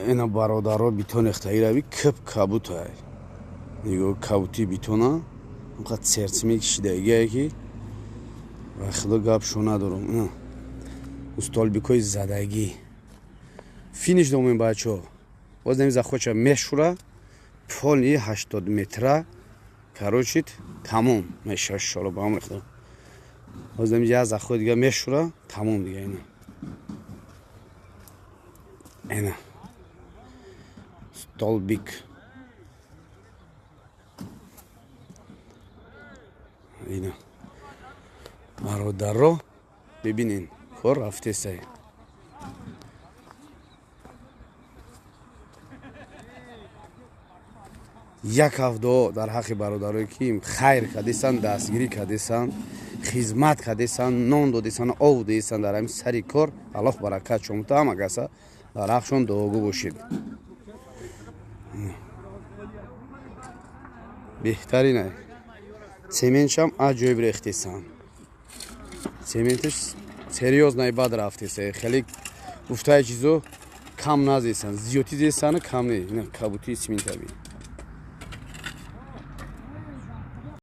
اینا برادرها بیتون اختیاری کپ کابوت های نگاه کابوتی بیتونه اونقدر سرچ میکشیده که و خدا گپ ندارم استال بیکوی زدگی فینیش دومین بچه ها باز نمیزه خوچه مشوره پولی 80 متره کاروچید تموم میشه شالو با هم ریخته باز نمیزه از خود دیگه مشوره تموم دیگه اینا столбик. اینا برادرها ببینین کار رفته سه یک هفته در حق برادرایی که خیر کردیسن دستگیری کردیسن خدمت کردیسن نان دادیسن آب دادیسن در همین سری کار الله برکت شما هم اگه در حقشون دعاگو باشید بهترینه سمنتش هم عجیب ریختیسن سمنتش سریوزنای بد رفتیسه خیلی گفتای چیزو کم نزیسن زیادی زیستن کم نه کابوتی سمنت بی